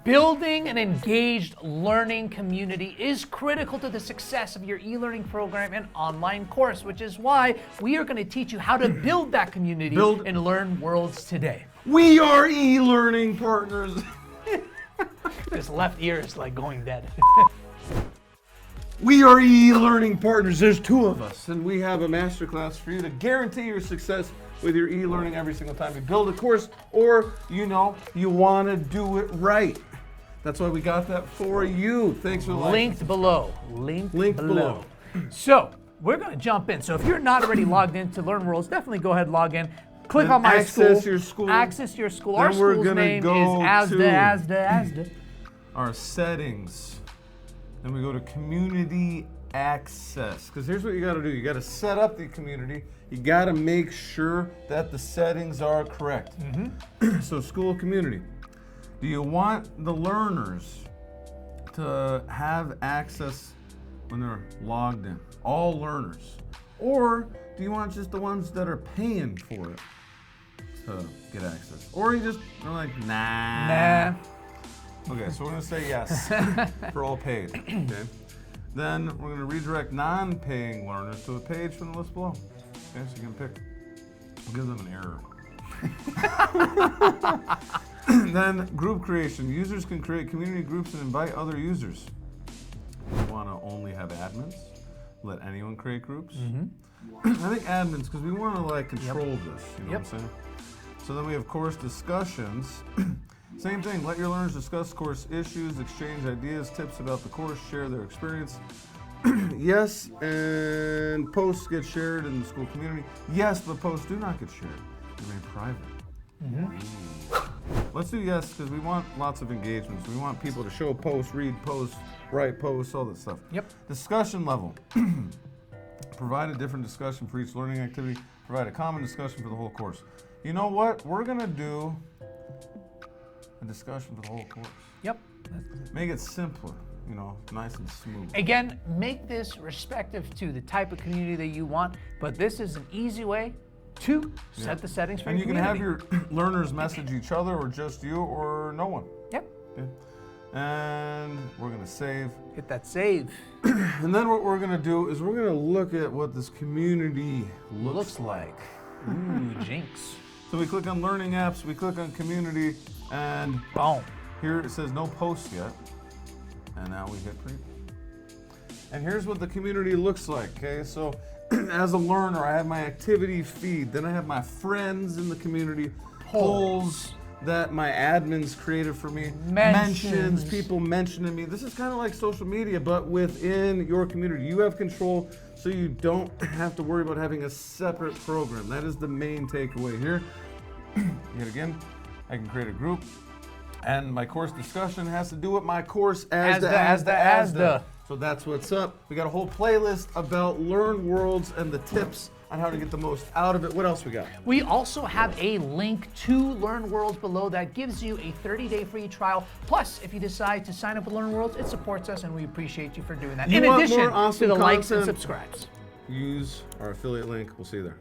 Building an engaged learning community is critical to the success of your e-learning program and online course, which is why we are going to teach you how to build that community in LearnWorlds today. We are e-learning partners. This left ear is like going dead. We are e-learning partners. There's two of us, and we have a masterclass for you to guarantee your success with your e-learning every single time you build a course, or you want to do it right. That's why we got that for you. Thanks for linked below. Linked below. So we're going to jump in. So if you're not already logged into LearnWorlds, definitely go ahead and log in. Click on my school. Access your school. Access your school. Then Our school's name is ASDA. Our settings. Then we go to community access. Because here's what you got to do. You got to set up the community. You got to make sure that the settings are correct. So school community. Do you want the learners to have access when they're logged in? All learners. Or do you want just the ones that are paying for it to get access? Or you just are like, nah. Okay, so we're going to say yes for all paid. Okay. Then we're going to redirect non-paying learners to a page from the list below. Okay, so you can pick. We'll give them an error. Then group creation. Users can create community groups and invite other users. You want to only have admins? Let anyone create groups? I think admins, because we want to like control this. You know what I'm saying? So then we have course discussions. Same thing, let your learners discuss course issues, exchange ideas, tips about the course, share their experience. Yes, and posts get shared in the school community. Yes, but posts do not get shared. They're made private. Let's do yes, because we want lots of engagements. We want people to show posts, read posts, write posts, all that stuff. Discussion level. Provide a different discussion for each learning activity. Provide a common discussion for the whole course. You know what? We're going to do a discussion for the whole course. Make it simpler, nice and smooth. Again, make this respective to the type of community that you want, but this is an easy way to set the settings for your community. And you can have your learners message each other, or just you, or no one. And we're going to save. Hit that save. And then what we're going to do is we're going to look at what this community looks like. Ooh, jinx. So we click on learning apps, we click on community, and boom. Here it says no posts yet. And now we hit preview. And here's what the community looks like, okay? So as a learner, I have my activity feed. Then I have my friends in the community, polls that my admins created for me, mentions, people mentioning me. This is kind of like social media, but within your community. You have control, so you don't have to worry about having a separate program. That is the main takeaway here. Yet again, I can create a group, and my course discussion has to do with my course ASDA. So that's what's up. We got a whole playlist about LearnWorlds and the tips on how to get the most out of it. What else we got? We also have a link to LearnWorlds below that gives you a 30-day free trial. Plus, if you decide to sign up with LearnWorlds, it supports us, and we appreciate you for doing that. In addition to the likes and subscribes. Use our affiliate link. We'll see you there.